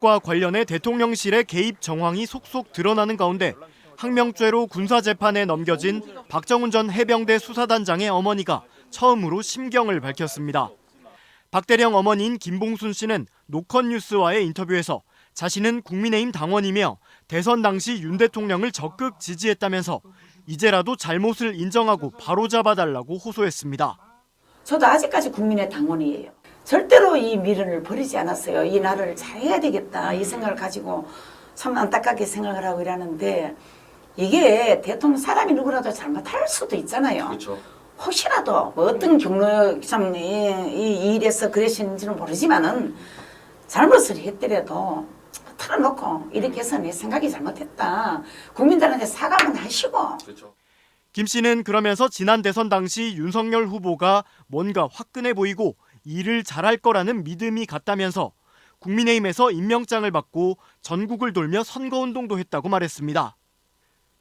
과 관련해 대통령실의 개입 정황이 속속 드러나는 가운데 항명죄로 군사재판에 넘겨진 박정훈 전 해병대 수사단장의 어머니가 처음으로 심경을 밝혔습니다. 박대령 어머니인 김봉순 씨는 노컷뉴스와의 인터뷰에서 자신은 국민의힘 당원이며 대선 당시 윤 대통령을 적극 지지했다면서 이제라도 잘못을 인정하고 바로잡아달라고 호소했습니다. 저도 아직까지 국민의 당원이에요. 절대로 이 미련을 버리지 않았어요. 이 나라를 잘해야 되겠다 이 생각을 가지고 참 안타깝게 생각을 하고 이러는데 이게 대통령 사람이 누구라도 잘못할 수도 있잖아요. 그렇죠. 혹시라도 뭐 어떤 경로 참 이 일에서 그러시는지는 모르지만은 잘못을 했더라도 털어놓고 이렇게 해서 내 생각이 잘못했다. 국민들한테 사과만 하시고. 그렇죠. 김 씨는 그러면서 지난 대선 당시 윤석열 후보가 뭔가 화끈해 보이고 일을 잘할 거라는 믿음이 갔다면서 국민의힘에서 임명장을 받고 전국을 돌며 선거운동도 했다고 말했습니다.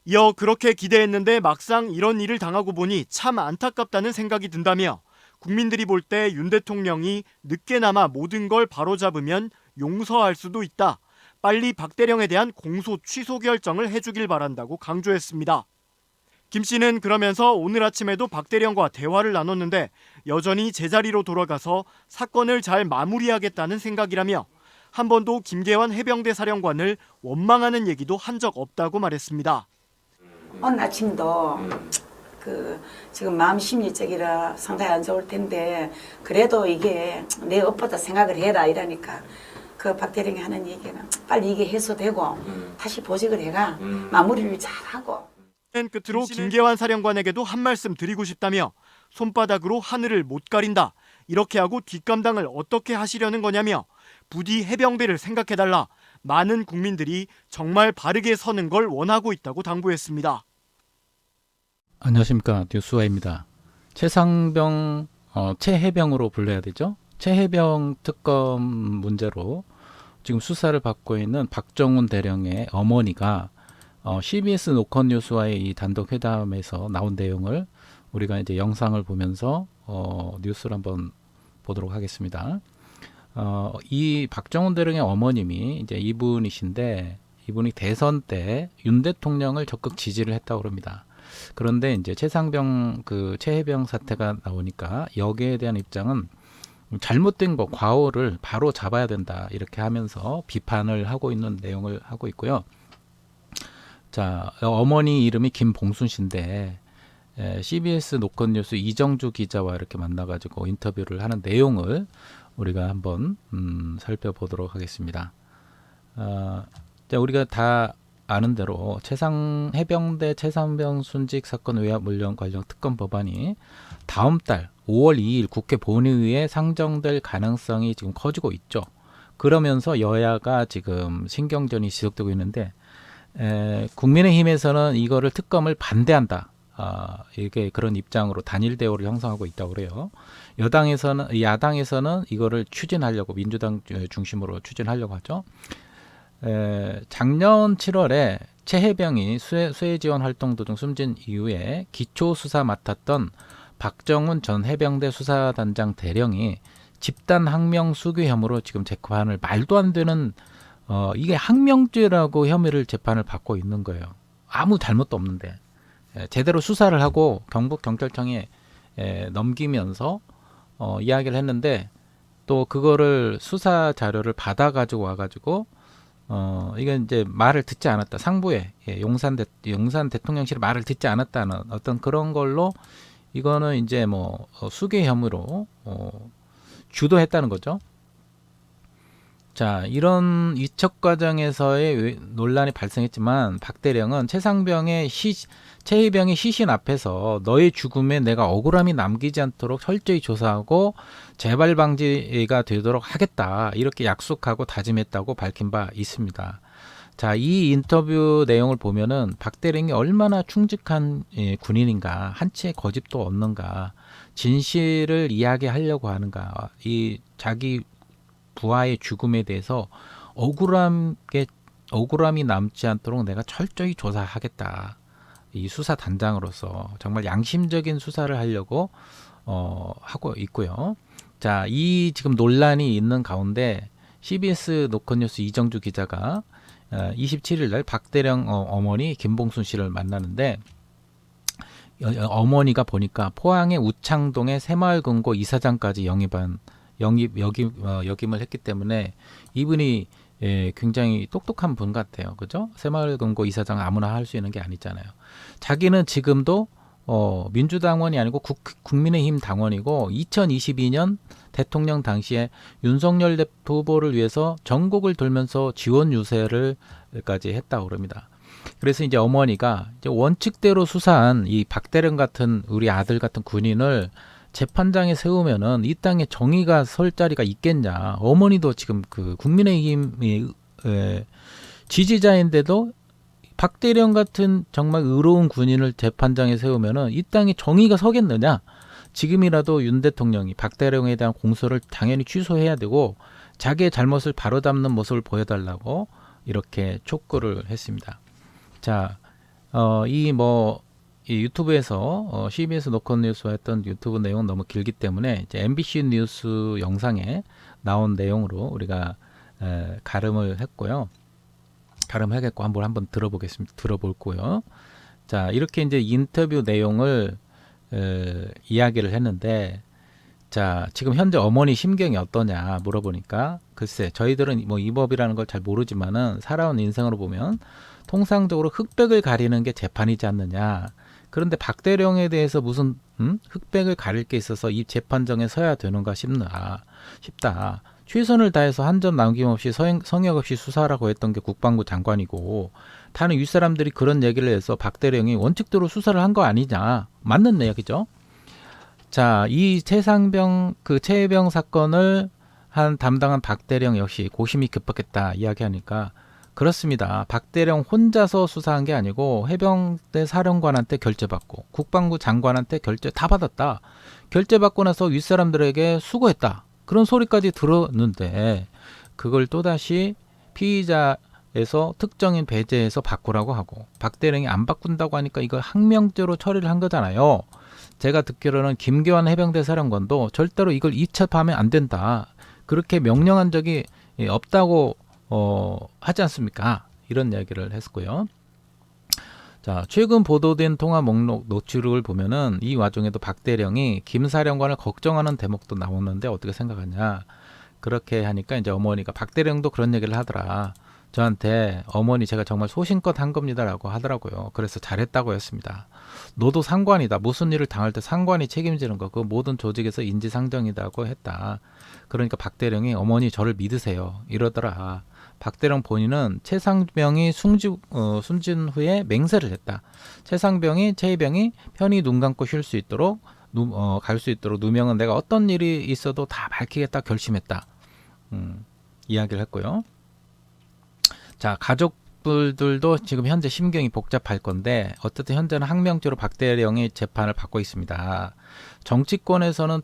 이어 그렇게 기대했는데 막상 이런 일을 당하고 보니 참 안타깝다는 생각이 든다며 국민들이 볼 때 윤 대통령이 늦게나마 모든 걸 바로잡으면 용서할 수도 있다. 빨리 박대령에 대한 공소 취소 결정을 해주길 바란다고 강조했습니다. 김 씨는 그러면서 오늘 아침에도 박대령과 대화를 나눴는데 여전히 제자리로 돌아가서 사건을 잘 마무리하겠다는 생각이라며 한 번도 김계환 해병대 사령관을 원망하는 얘기도 한 적 없다고 말했습니다. 오늘 아침도 지금 마음 심리적이라 상당히 안 좋을 텐데 그래도 이게 내 업보다 생각을 해라 이러니까 그 박대령이 하는 얘기는 빨리 이게 해소되고 다시 보직을 해가 마무리를 잘하고. 끝으로 김계환 사령관에게도 한 말씀 드리고 싶다며 손바닥으로 하늘을 못 가린다. 이렇게 하고 뒷감당을 어떻게 하시려는 거냐며 부디 해병대를 생각해달라. 많은 국민들이 정말 바르게 서는 걸 원하고 있다고 당부했습니다. 안녕하십니까, 뉴스와입니다. 최상병, 최해병으로 불러야 되죠. 최해병 특검 문제로 지금 수사를 받고 있는 박정훈 대령의 어머니가 CBS 노컷뉴스와의 이 단독 회담에서 나온 내용을 우리가 이제 영상을 보면서 뉴스를 한번 보도록 하겠습니다. 이 박정훈 대령의 어머님이 이제 이분이신데 이분이 대선 때 윤 대통령을 적극 지지를 했다고 합니다. 그런데 이제 최상병 최해병 사태가 나오니까 여기에 대한 입장은 잘못된 거 과오를 바로 잡아야 된다 이렇게 하면서 비판을 하고 있는 내용을 하고 있고요. 자, 어머니 이름이 김봉순 씨인데 CBS 노컷뉴스 이정주 기자와 이렇게 만나가지고 인터뷰를 하는 내용을 우리가 한번 살펴보도록 하겠습니다. 자, 우리가 다 아는 대로 해병대 최상병 순직 사건 외압 물량 관련 특검 법안이 다음 달 5월 2일 국회 본회의에 상정될 가능성이 지금 커지고 있죠. 그러면서 여야가 지금 신경전이 지속되고 있는데 국민의힘에서는 이거를 특검을 반대한다. 이게 그런 입장으로 단일 대우를 형성하고 있다고 그래요. 야당에서는 이거를 추진하려고 민주당 중심으로 추진하려고 하죠. 작년 7월에 최해병이 수해 지원 활동 도중 숨진 이후에 기초 수사 맡았던 박정훈 전 해병대 수사단장 대령이 집단 항명 수괴 혐의로 지금 재판을 말도 안 되는 이게 항명죄라고 혐의를 재판을 받고 있는 거예요. 아무 잘못도 없는데 제대로 수사를 하고 경북 경찰청에 넘기면서 이야기를 했는데 또 그거를 수사 자료를 받아가지고 와가지고 이건 이제 말을 듣지 않았다. 상부에 용산 대통령실이 말을 듣지 않았다는 어떤 그런 걸로 이거는 이제 뭐 수괴 혐의로 주도했다는 거죠. 자, 이런 이첩 과정에서의 논란이 발생했지만 박대령은 최해병의 시신 앞에서 너의 죽음에 내가 억울함이 남기지 않도록 철저히 조사하고 재발 방지가 되도록 하겠다 이렇게 약속하고 다짐했다고 밝힌 바 있습니다. 자, 이 인터뷰 내용을 보면은 박대령이 얼마나 충직한 군인인가, 한치의 거짓도 없는가, 진실을 이야기하려고 하는가, 이 자기 부하의 죽음에 대해서 억울함이 남지 않도록 내가 철저히 조사하겠다. 이 수사 단장으로서 정말 양심적인 수사를 하려고 하고 있고요. 자, 이 지금 논란이 있는 가운데 CBS 노컷뉴스 이정주 기자가 27일 날 박대령 어머니 김봉순 씨를 만나는데 어머니가 보니까 포항의 우창동의 새마을금고 이사장까지 역임을 했기 때문에 이분이 굉장히 똑똑한 분 같아요. 그죠? 새마을금고 이사장 아무나 할 수 있는 게 아니잖아요. 자기는 지금도 민주당원이 아니고 국민의힘 당원이고 2022년 대통령 당시에 윤석열 후보를 위해서 전국을 돌면서 지원 유세를까지 했다고 그럽니다. 그래서 이제 어머니가 이제 원칙대로 수사한 이 박대령 같은 우리 아들 같은 군인을 재판장에 세우면은 이 땅에 정의가 설 자리가 있겠냐. 어머니도 지금 그 국민의힘의 지지자인데도 박대령 같은 정말 의로운 군인을 재판장에 세우면은 이 땅에 정의가 서겠느냐. 지금이라도 윤 대통령이 박대령에 대한 공소를 당연히 취소해야 되고 자기의 잘못을 바로잡는 모습을 보여달라고 이렇게 촉구를 했습니다. 자, 이 유튜브에서 CBS 노컷뉴스와 했던 유튜브 내용은 너무 길기 때문에 이제 MBC 뉴스 영상에 나온 내용으로 우리가 가름을 했고요. 가름하겠고 한번 들어볼 거고요. 자, 이렇게 이제 인터뷰 내용을 이야기를 했는데, 자, 지금 현재 어머니 심경이 어떠냐 물어보니까, 글쎄, 저희들은 뭐 이 법이라는 걸 잘 모르지만은 살아온 인생으로 보면 통상적으로 흑백을 가리는 게 재판이지 않느냐. 그런데 박대령에 대해서 무슨 흑백을 가릴 게 있어서 이 재판정에 서야 되는가 싶다. 최선을 다해서 한 점 남김없이 성역 없이 수사하라고 했던 게 국방부 장관이고, 다른 윗사람들이 그런 얘기를 해서 박대령이 원칙대로 수사를 한 거 아니냐. 맞는 이야기죠. 자, 이 최해병 사건을 한 담당한 박대령 역시 고심이 급박했다 이야기하니까, 그렇습니다. 박대령 혼자서 수사한 게 아니고 해병대 사령관한테 결재받고 국방부 장관한테 결재 다 받았다. 결재받고 나서 윗사람들에게 수고했다. 그런 소리까지 들었는데 그걸 또다시 피의자에서 특정인 배제해서 바꾸라고 하고 박대령이 안 바꾼다고 하니까 이걸 항명죄로 처리를 한 거잖아요. 제가 듣기로는 김교환 해병대 사령관도 절대로 이걸 이첩하면 안 된다. 그렇게 명령한 적이 없다고 하지 않습니까? 이런 이야기를 했고요. 자, 최근 보도된 통화 목록 노출을 보면은 이 와중에도 박대령이 김 사령관을 걱정하는 대목도 나오는데 어떻게 생각하냐? 그렇게 하니까 이제 어머니가 박대령도 그런 얘기를 하더라. 저한테 어머니 제가 정말 소신껏 한 겁니다라고 하더라고요. 그래서 잘했다고 했습니다. 너도 상관이다. 무슨 일을 당할 때 상관이 책임지는 거. 그 모든 조직에서 인지상정이다고 했다. 그러니까 박대령이 어머니 저를 믿으세요. 이러더라. 박대령 본인은 최상병이 숨진 후에 맹세를 했다. 최해병이 편히 눈 감고 쉴 수 있도록 갈 수 있도록 누명은 내가 어떤 일이 있어도 다 밝히겠다 결심했다. 이야기를 했고요. 자, 가족들도 지금 현재 심경이 복잡할 건데 어쨌든 현재는 항명죄로 박대령이 재판을 받고 있습니다. 정치권에서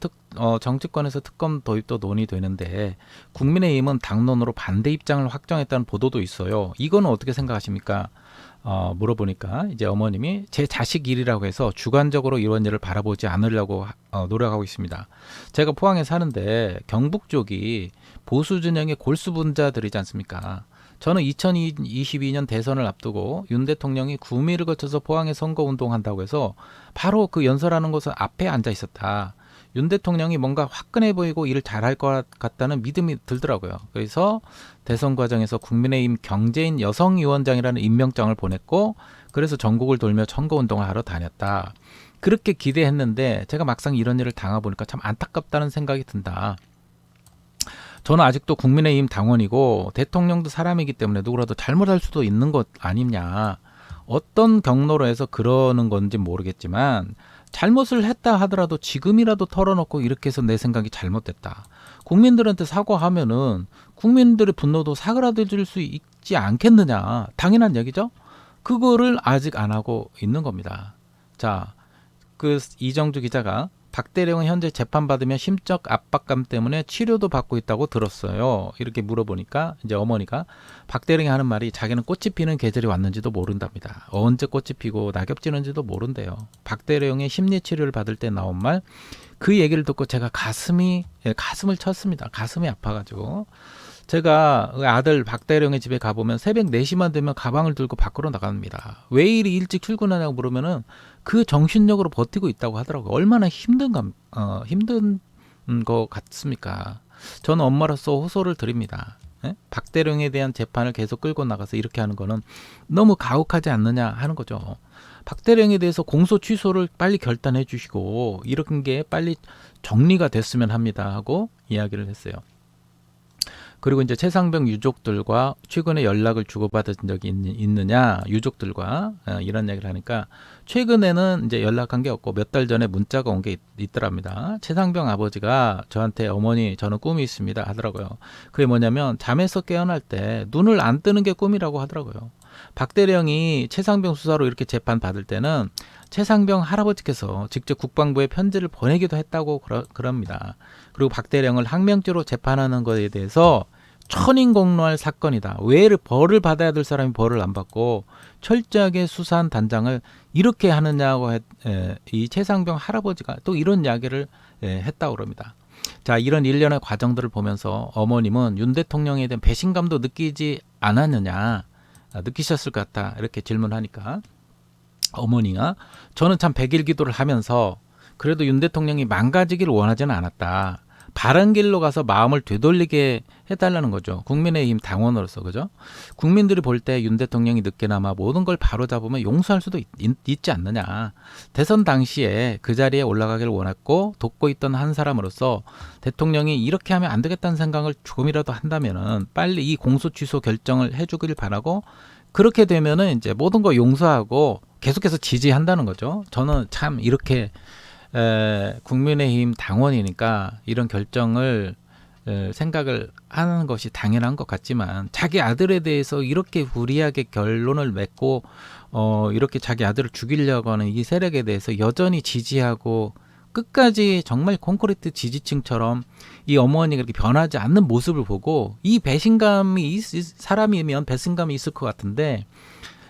특검 도입도 논의되는데 국민의힘은 당론으로 반대 입장을 확정했다는 보도도 있어요. 이거는 어떻게 생각하십니까? 물어보니까 이제 어머님이 제 자식 일이라고 해서 주관적으로 이런 일을 바라보지 않으려고 노력하고 있습니다. 제가 포항에 사는데 경북 쪽이 보수 진영의 골수분자들이지 않습니까? 저는 2022년 대선을 앞두고 윤 대통령이 구미를 거쳐서 포항에 선거운동한다고 해서 바로 그 연설하는 곳 앞에 앉아 있었다. 윤 대통령이 뭔가 화끈해 보이고 일을 잘할 것 같다는 믿음이 들더라고요. 그래서 대선 과정에서 국민의힘 경제인 여성위원장이라는 임명장을 보냈고 그래서 전국을 돌며 선거운동을 하러 다녔다. 그렇게 기대했는데 제가 막상 이런 일을 당해보니까 참 안타깝다는 생각이 든다. 저는 아직도 국민의힘 당원이고 대통령도 사람이기 때문에 누구라도 잘못할 수도 있는 것 아니냐. 어떤 경로로 해서 그러는 건지 모르겠지만 잘못을 했다 하더라도 지금이라도 털어놓고 이렇게 해서 내 생각이 잘못됐다. 국민들한테 사과하면은 국민들의 분노도 사그라들 수 있지 않겠느냐. 당연한 얘기죠. 그거를 아직 안 하고 있는 겁니다. 자, 그 이정주 기자가 박대령은 현재 재판받으면 심적 압박감 때문에 치료도 받고 있다고 들었어요. 이렇게 물어보니까 이제 어머니가 박대령이 하는 말이 자기는 꽃이 피는 계절이 왔는지도 모른답니다. 언제 꽃이 피고 낙엽 지는지도 모른대요. 박대령의 심리치료를 받을 때 나온 말, 그 얘기를 듣고 제가 가슴을 쳤습니다. 가슴이 아파가지고. 제가 그 아들 박대령의 집에 가보면 새벽 4시만 되면 가방을 들고 밖으로 나갑니다. 왜 이리 일찍 출근하냐고 물으면은 그 정신력으로 버티고 있다고 하더라고요. 얼마나 힘든 거 같습니까? 저는 엄마로서 호소를 드립니다. 예? 박대령에 대한 재판을 계속 끌고 나가서 이렇게 하는 거는 너무 가혹하지 않느냐 하는 거죠. 박대령에 대해서 공소 취소를 빨리 결단해 주시고 이런 게 빨리 정리가 됐으면 합니다 하고 이야기를 했어요. 그리고 이제 최상병 유족들과 최근에 연락을 주고받은 적이 있느냐 유족들과 이런 얘기를 하니까 최근에는 이제 연락한 게 없고 몇 달 전에 문자가 온 게 있더랍니다. 최상병 아버지가 저한테 어머니 저는 꿈이 있습니다 하더라고요. 그게 뭐냐면 잠에서 깨어날 때 눈을 안 뜨는 게 꿈이라고 하더라고요. 박대령이 최상병 수사로 이렇게 재판 받을 때는 최상병 할아버지께서 직접 국방부에 편지를 보내기도 했다고 그럽니다. 그리고 박대령을 항명죄로 재판하는 것에 대해서 천인공노할 사건이다. 왜 벌을 받아야 될 사람이 벌을 안 받고 철저하게 수사한 단장을 이렇게 하느냐고 이 최상병 할아버지가 또 이런 이야기를 했다고 그럽니다. 자, 이런 일련의 과정들을 보면서 어머님은 윤 대통령에 대한 배신감도 느끼지 않았느냐, 느끼셨을 것 같다 이렇게 질문하니까 어머니가 저는 참 백일 기도를 하면서 그래도 윤 대통령이 망가지기를 원하지는 않았다. 바른 길로 가서 마음을 되돌리게 해달라는 거죠. 국민의힘 당원으로서 그죠? 국민들이 볼 때 윤 대통령이 늦게나마 모든 걸 바로잡으면 용서할 수도 있지 않느냐. 대선 당시에 그 자리에 올라가기를 원했고 돕고 있던 한 사람으로서 대통령이 이렇게 하면 안 되겠다는 생각을 조금이라도 한다면은 빨리 이 공소 취소 결정을 해주길 바라고 그렇게 되면은 이제 모든 거 용서하고 계속해서 지지한다는 거죠. 저는 참 이렇게 국민의힘 당원이니까 이런 결정을 생각을 하는 것이 당연한 것 같지만 자기 아들에 대해서 이렇게 불이하게 결론을 맺고 이렇게 자기 아들을 죽이려고 하는 이 세력에 대해서 여전히 지지하고 끝까지 정말 콘크리트 지지층처럼 이 어머니가 이렇게 변하지 않는 모습을 보고 이 배신감이 사람이면 배신감이 있을 것 같은데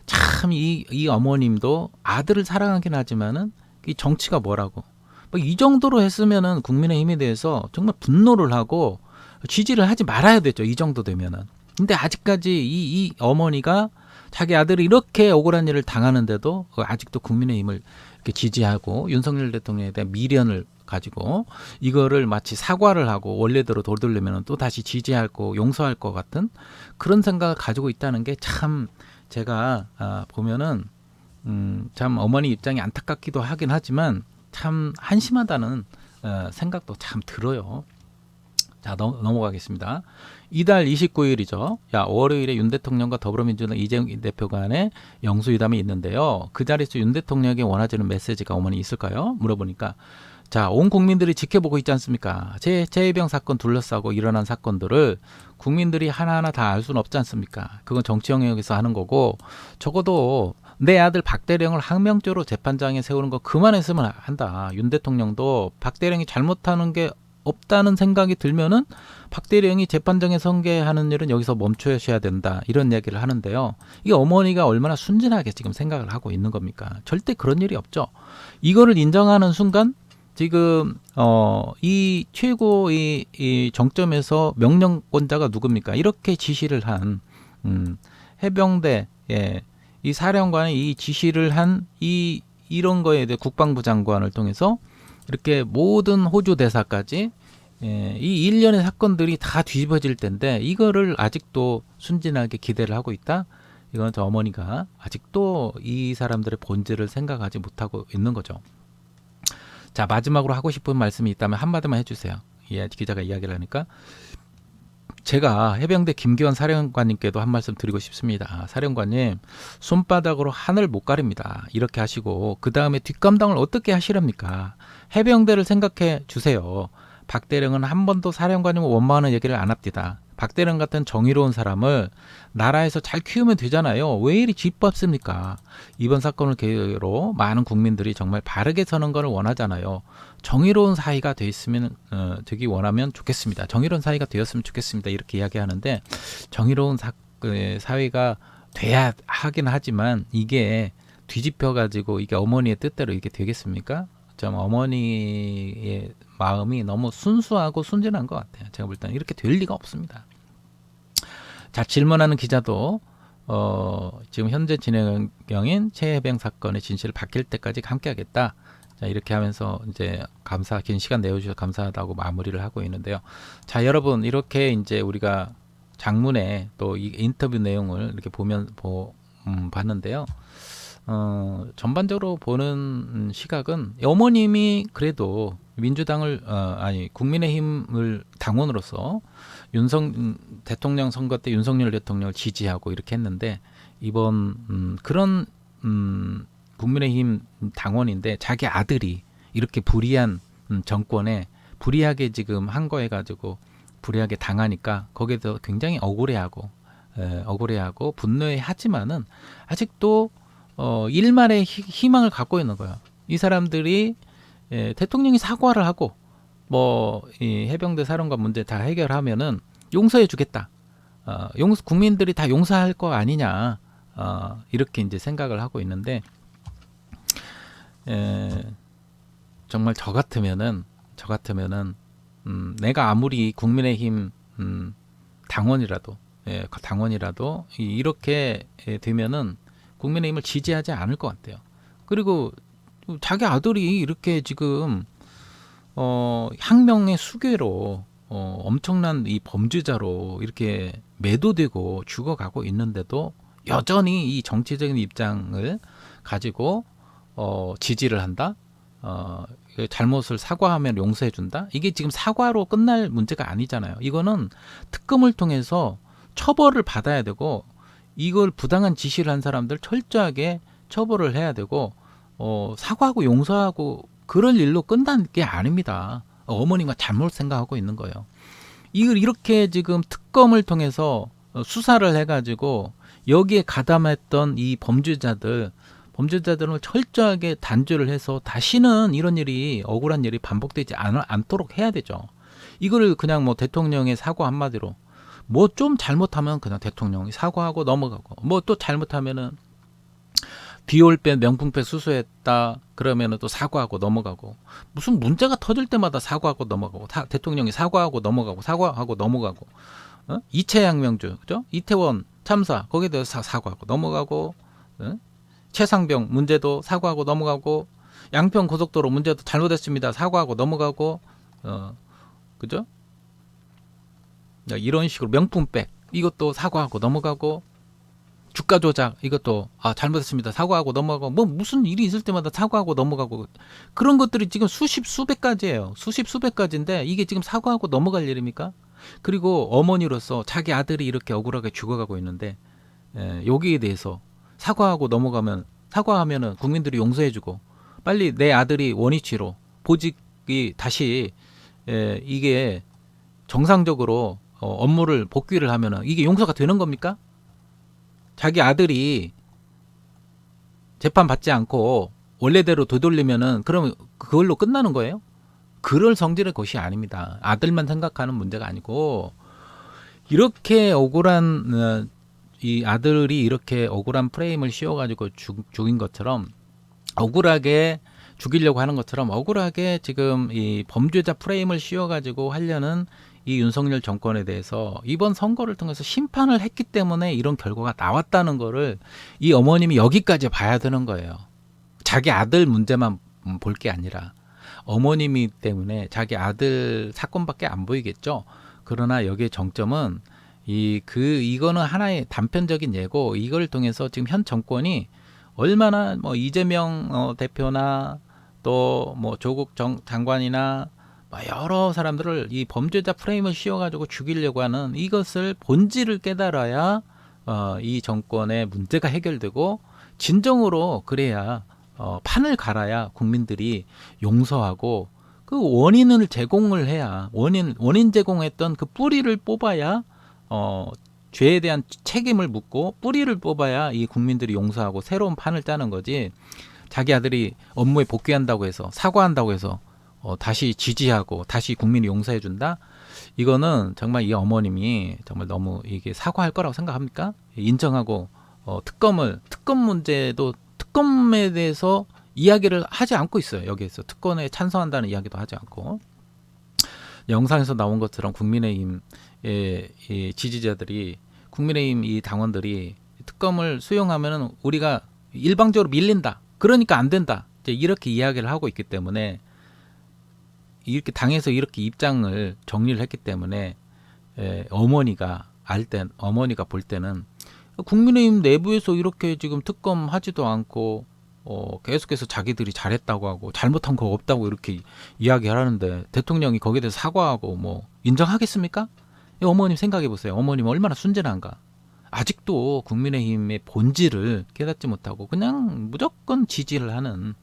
참 이 어머님도 아들을 사랑하긴 하지만은 이 정치가 뭐라고 뭐 이 정도로 했으면은 국민의힘에 대해서 정말 분노를 하고 지지를 하지 말아야 되죠. 이 정도 되면은. 근데 아직까지 이 어머니가 자기 아들이 이렇게 억울한 일을 당하는데도 아직도 국민의힘을 이렇게 지지하고 윤석열 대통령에 대한 미련을 가지고 이거를 마치 사과를 하고 원래대로 돌리려면 또 다시 지지하고 용서할 것 같은 그런 생각을 가지고 있다는 게 참 제가 보면은 참 어머니 입장이 안타깝기도 하긴 하지만 참 한심하다는 생각도 참 들어요. 자, 넘어가겠습니다. 이달 29일이죠. 월요일에 윤 대통령과 더불어민주당 이재명 대표 간의 영수회담이 있는데요. 그 자리에서 윤 대통령에게 원하지는 메시지가 어머니 있을까요? 물어보니까 자, 온 국민들이 지켜보고 있지 않습니까? 최혜병 사건 둘러싸고 일어난 사건들을 국민들이 하나하나 다 알 수는 없지 않습니까? 그건 정치 영역에서 하는 거고 적어도 내 아들 박대령을 항명죄로 재판장에 세우는 거 그만했으면 한다. 윤 대통령도 박대령이 잘못하는 게 없다는 생각이 들면은 박대령이 재판장에 선고하는 일은 여기서 멈춰야 된다. 이런 얘기를 하는데요. 이게 어머니가 얼마나 순진하게 지금 생각을 하고 있는 겁니까? 절대 그런 일이 없죠. 이거를 인정하는 순간 지금 이 최고의 이 정점에서 명령권자가 누굽니까? 이렇게 지시를 한 해병대 이 사령관이 이 지시를 한 이런 거에 대해 국방부 장관을 통해서 이렇게 모든 호주 대사까지 이 일련의 사건들이 다 뒤집어질 텐데 이거를 아직도 순진하게 기대를 하고 있다. 이건 저 어머니가 아직도 이 사람들의 본질을 생각하지 못하고 있는 거죠. 자, 마지막으로 하고 싶은 말씀이 있다면 한마디만 해주세요. 예, 기자가 이야기를 하니까 제가 해병대 김기원 사령관님께도 한 말씀 드리고 싶습니다. 사령관님, 손바닥으로 하늘 못 가립니다. 이렇게 하시고 그 다음에 뒷감당을 어떻게 하시렵니까? 해병대를 생각해 주세요. 박대령은 한 번도 사령관님을 원망하는 얘기를 안 합니다. 박대령 같은 정의로운 사람을 나라에서 잘 키우면 되잖아요. 왜 이리 쥐밟습니까? 이번 사건을 계기로 많은 국민들이 정말 바르게 서는 것을 원하잖아요. 정의로운 사회가 되기 원하면 좋겠습니다. 정의로운 사회가 되었으면 좋겠습니다. 이렇게 이야기하는데 정의로운 사회가 돼야 하긴 하지만 이게 뒤집혀가지고 이게 어머니의 뜻대로 이게 되겠습니까? 좀 어머니의 마음이 너무 순수하고 순진한 것 같아요. 제가 볼 때는 이렇게 될 리가 없습니다. 자, 질문하는 기자도 지금 현재 진행형인 최혜병 사건의 진실을 밝힐 때까지 함께하겠다. 자, 이렇게 하면서 이제 긴 시간 내어주셔서 감사하다고 마무리를 하고 있는데요. 자, 여러분, 이렇게 이제 우리가 장문의 또 이 인터뷰 내용을 이렇게 봤는데요. 전반적으로 보는 시각은 어머님이 그래도 민주당을 국민의힘을 당원으로서 대통령 선거 때 윤석열 대통령을 지지하고 이렇게 했는데 이번 그런 국민의힘 당원인데 자기 아들이 이렇게 불의한 정권에 불의하게 지금 한 거해 가지고 불의하게 당하니까 거기에 대해서 굉장히 억울해하고 분노해하지만은 아직도 일말의 희망을 갖고 있는 거예요. 이 사람들이 대통령이 사과를 하고 이 해병대 사령관 문제 다 해결하면은 용서해주겠다. 국민들이 다 용서할 거 아니냐. 이렇게 이제 생각을 하고 있는데 정말 저 같으면은 내가 아무리 국민의힘 당원이라도 이렇게 되면은 국민의힘을 지지하지 않을 것 같아요. 그리고 자기 아들이 이렇게 지금 항명의 수괴로 엄청난 이 범죄자로 이렇게 매도되고 죽어가고 있는데도 여전히 이 정치적인 입장을 가지고 지지를 한다. 잘못을 사과하면 용서해준다. 이게 지금 사과로 끝날 문제가 아니잖아요. 이거는 특검을 통해서 처벌을 받아야 되고 이걸 부당한 지시를 한 사람들 철저하게 처벌을 해야 되고 사과하고 용서하고 그럴 일로 끝난 게 아닙니다. 어머니가 잘못 생각하고 있는 거예요. 이걸 이렇게 지금 특검을 통해서 수사를 해가지고 여기에 가담했던 이 범죄자들을 철저하게 단죄를 해서 다시는 이런 일이 억울한 일이 반복되지 않도록 해야 되죠. 이거를 그냥 대통령의 사과 한마디로 좀 잘못하면 그냥 대통령이 사과하고 넘어가고 또 잘못하면은 비올백 명품백 수수했다 그러면은 또 사과하고 넘어가고 무슨 문제가 터질 때마다 사과하고 넘어가고 대통령이 사과하고 넘어가고 이채양명주 그죠? 이태원 참사 거기에 대해서 사과하고 넘어가고 최상병 문제도 사과하고 넘어가고 양평 고속도로 문제도 잘못했습니다 사과하고 넘어가고 그죠? 이런 식으로 명품백 이것도 사과하고 넘어가고 주가 조작 이것도 잘못했습니다 사과하고 넘어가고 무슨 일이 있을 때마다 사과하고 넘어가고 그런 것들이 지금 수백 가지예요. 수백 가지인데 이게 지금 사과하고 넘어갈 일입니까? 그리고 어머니로서 자기 아들이 이렇게 억울하게 죽어가고 있는데 여기에 대해서 사과하면은 국민들이 용서해주고 빨리 내 아들이 원위치로 보직이 다시 이게 정상적으로 업무를 복귀를 하면은 이게 용서가 되는 겁니까? 자기 아들이 재판 받지 않고 원래대로 되돌리면은 그러면 그걸로 끝나는 거예요? 그럴 성질의 것이 아닙니다. 아들만 생각하는 문제가 아니고 이렇게 억울한 이 아들이 이렇게 억울한 프레임을 씌워가지고 죽인 것처럼 억울하게 죽이려고 하는 것처럼 억울하게 지금 이 범죄자 프레임을 씌워가지고 하려는 이 윤석열 정권에 대해서 이번 선거를 통해서 심판을 했기 때문에 이런 결과가 나왔다는 거를 이 어머님이 여기까지 봐야 되는 거예요. 자기 아들 문제만 볼 게 아니라 어머님이 때문에 자기 아들 사건밖에 안 보이겠죠. 그러나 여기에 정점은 이거는 하나의 단편적인 예고 이걸 통해서 지금 현 정권이 얼마나 이재명 대표나 또 조국 장관이나 여러 사람들을 이 범죄자 프레임을 씌워가지고 죽이려고 하는 이것을 본질을 깨달아야 이 정권의 문제가 해결되고 진정으로 그래야 판을 갈아야 국민들이 용서하고 그 원인을 제공을 해야 원인 제공했던 그 뿌리를 뽑아야 죄에 대한 책임을 묻고 뿌리를 뽑아야 이 국민들이 용서하고 새로운 판을 짜는 거지. 자기 아들이 업무에 복귀한다고 해서 사과한다고 해서 다시 지지하고 다시 국민이 용서해 준다? 이거는 정말 이 어머님이 정말 너무 이게 사과할 거라고 생각합니까? 인정하고 특검 문제도 특검에 대해서 이야기를 하지 않고 있어요. 여기에서 특검에 찬성한다는 이야기도 하지 않고 영상에서 나온 것처럼 국민의힘의 이 지지자들이 국민의힘 이 당원들이 특검을 수용하면은 우리가 일방적으로 밀린다. 그러니까 안 된다. 이제 이렇게 이야기를 하고 있기 때문에 이렇게 당에서 이렇게 입장을 정리를 했기 때문에 어머니가 볼 때는 국민의힘 내부에서 이렇게 지금 특검 하지도 않고 계속해서 자기들이 잘했다고 하고 잘못한 거 없다고 이렇게 이야기하는데 대통령이 거기에 대해서 사과하고 뭐 인정하겠습니까? 어머님 생각해 보세요. 어머님 얼마나 순진한가. 아직도 국민의힘의 본질을 깨닫지 못하고 그냥 무조건 지지를 하는,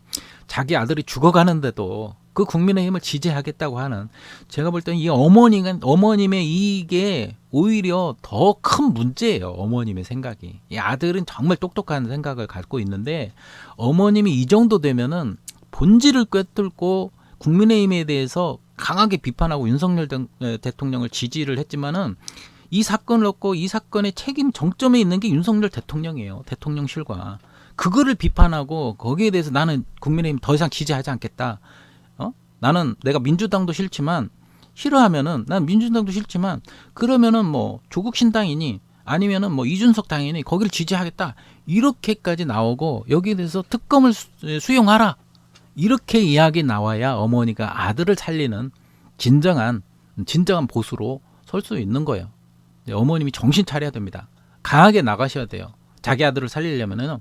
자기 아들이 죽어가는데도 그 국민의힘을 지지하겠다고 하는, 제가 볼 때는 이 어머님의 이게 오히려 더 큰 문제예요. 어머님의 생각이. 이 아들은 정말 똑똑한 생각을 갖고 있는데 어머님이 이 정도 되면은 본질을 꿰뚫고 국민의힘에 대해서 강하게 비판하고 윤석열 대통령을 지지를 했지만은 이 사건을 놓고 이 사건의 책임 정점에 있는 게 윤석열 대통령이에요. 대통령실과. 그거를 비판하고 거기에 대해서 나는 국민의힘 더 이상 지지하지 않겠다. 나는 내가 민주당도 싫지만 싫어하면은 난 민주당도 싫지만 그러면은 뭐 조국 신당이니 아니면은 뭐 이준석 당이니 거기를 지지하겠다. 이렇게까지 나오고 여기에 대해서 특검을 수용하라. 이렇게 이야기 나와야 어머니가 아들을 살리는 진정한 보수로 설 수 있는 거예요. 어머님이 정신 차려야 됩니다. 강하게 나가셔야 돼요. 자기 아들을 살리려면은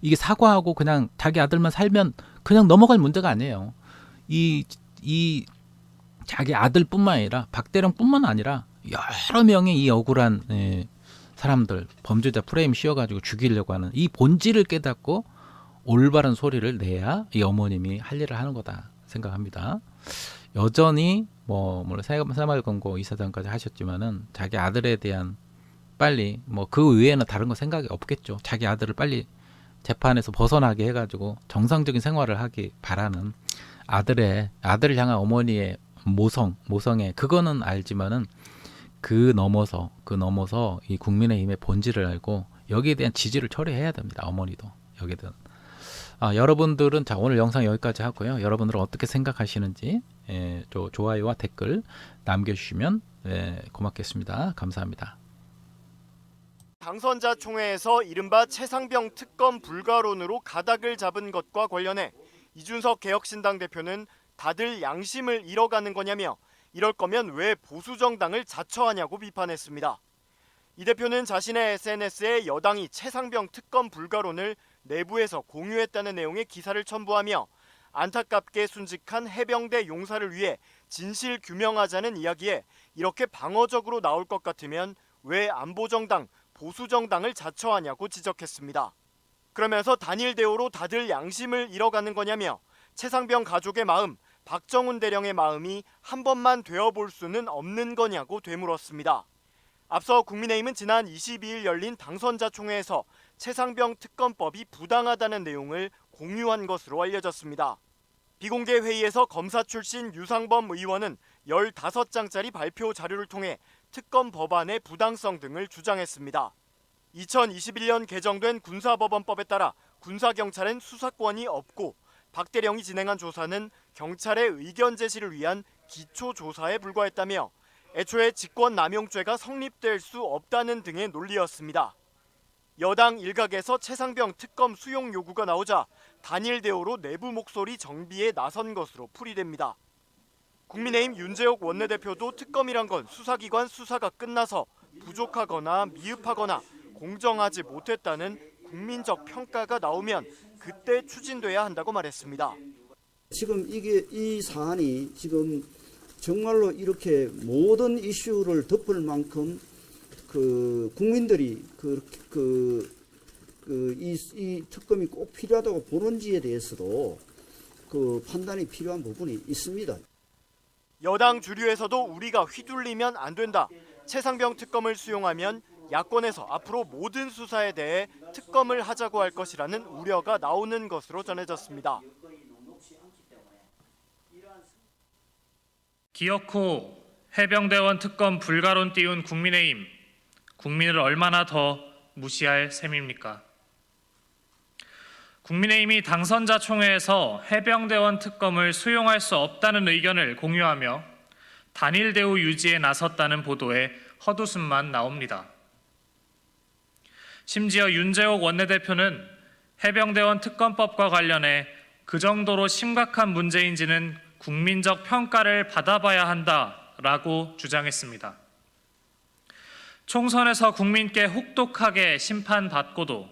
이게 사과하고 그냥 자기 아들만 살면 그냥 넘어갈 문제가 아니에요. 이 자기 아들뿐만 아니라 박대령뿐만 아니라 여러 명의 이 억울한 사람들, 범죄자 프레임 씌워가지고 죽이려고 하는 이 본질을 깨닫고 올바른 소리를 내야 이 어머님이 할 일을 하는 거다 생각합니다. 여전히 물론 새마을금고 이사장까지 하셨지만은 자기 아들에 대한 빨리 그 외에는 다른 거 생각이 없겠죠. 자기 아들을 빨리 재판에서 벗어나게 해가지고 정상적인 생활을 하기 바라는 아들을 향한 어머니의 모성애 그거는 알지만은 그 넘어서 이 국민의힘의 본질을 알고 여기에 대한 지지를 처리해야 됩니다. 어머니도 여기에 대한. 여러분들은 오늘 영상 여기까지 하고요. 여러분들은 어떻게 생각하시는지 좋아요와 댓글 남겨주시면 고맙겠습니다. 감사합니다. 당선자 총회에서 이른바 최상병 특검 불가론으로 가닥을 잡은 것과 관련해 이준석 개혁신당 대표는 다들 양심을 잃어가는 거냐며 이럴 거면 왜 보수정당을 자처하냐고 비판했습니다. 이 대표는 자신의 SNS에 여당이 최상병 특검 불가론을 내부에서 공유했다는 내용의 기사를 첨부하며 안타깝게 순직한 해병대 용사를 위해 진실 규명하자는 이야기에 이렇게 방어적으로 나올 것 같으면 왜 안보정당, 보수정당을 자처하냐고 지적했습니다. 그러면서 단일 대우로 다들 양심을 잃어가는 거냐며 최상병 가족의 마음, 박정훈 대령의 마음이 한 번만 되어볼 수는 없는 거냐고 되물었습니다. 앞서 국민의힘은 지난 22일 열린 당선자 총회에서 최상병 특검법이 부당하다는 내용을 공유한 것으로 알려졌습니다. 비공개 회의에서 검사 출신 유상범 의원은 15장짜리 발표 자료를 통해 특검 법안의 부당성 등을 주장했습니다. 2021년 개정된 군사법원법에 따라 군사경찰엔 수사권이 없고 박 대령이 진행한 조사는 경찰의 의견 제시를 위한 기초조사에 불과했다며 애초에 직권남용죄가 성립될 수 없다는 등의 논리였습니다. 여당 일각에서 최상병 특검 수용 요구가 나오자 단일 대우로 내부 목소리 정비에 나선 것으로 풀이됩니다. 국민의힘 윤재옥 원내대표도 특검이란 건 수사기관 수사가 끝나서 부족하거나 미흡하거나 공정하지 못했다는 국민적 평가가 나오면 그때 추진돼야 한다고 말했습니다. 지금 이 사안이 지금 정말로 이렇게 모든 이슈를 덮을 만큼 국민들이 이 특검이 꼭 필요하다고 보는지에 대해서도 판단이 필요한 부분이 있습니다. 여당 주류에서도 우리가 휘둘리면 안 된다. 최상병 특검을 수용하면 야권에서 앞으로 모든 수사에 대해 특검을 하자고 할 것이라는 우려가 나오는 것으로 전해졌습니다. 기어코 해병대원 특검 불가론 띄운 국민의힘, 국민을 얼마나 더 무시할 셈입니까? 국민의힘이 당선자 총회에서 해병대원 특검을 수용할 수 없다는 의견을 공유하며 단일 대우 유지에 나섰다는 보도에 헛웃음만 나옵니다. 심지어 윤재옥 원내대표는 해병대원 특검법과 관련해 그 정도로 심각한 문제인지는 국민적 평가를 받아봐야 한다라고 주장했습니다. 총선에서 국민께 혹독하게 심판받고도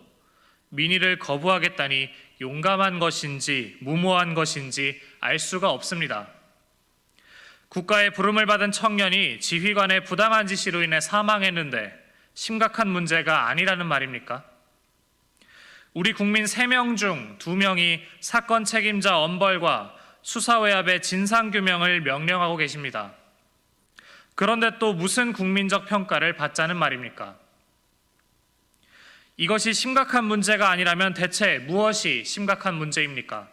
민의를 거부하겠다니 용감한 것인지 무모한 것인지 알 수가 없습니다. 국가의 부름을 받은 청년이 지휘관의 부당한 지시로 인해 사망했는데 심각한 문제가 아니라는 말입니까? 우리 국민 3명 중 2명이 사건 책임자 엄벌과 수사외압의 진상규명을 명령하고 계십니다. 그런데 또 무슨 국민적 평가를 받자는 말입니까? 이것이 심각한 문제가 아니라면 대체 무엇이 심각한 문제입니까?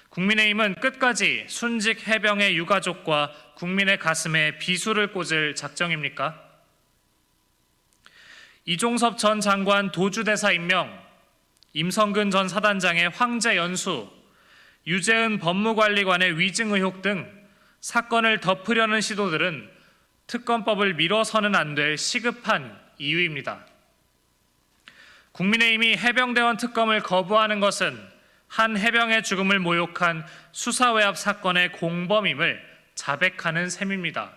국민의힘은 끝까지 순직 해병의 유가족과 국민의 가슴에 비수를 꽂을 작정입니까? 이종섭 전 장관 도주대사 임명, 임성근 전 사단장의 황제 연수, 유재은 법무관리관의 위증 의혹 등 사건을 덮으려는 시도들은 특검법을 미뤄서는 안 될 시급한 이유입니다. 국민의힘이 해병대원 특검을 거부하는 것은 한 해병의 죽음을 모욕한 수사외압 사건의 공범임을 자백하는 셈입니다.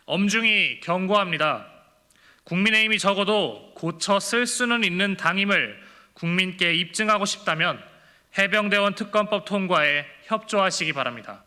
엄중히 경고합니다. 국민의힘이 적어도 고쳐 쓸 수는 있는 당임을 국민께 입증하고 싶다면 해병대원 특검법 통과에 협조하시기 바랍니다.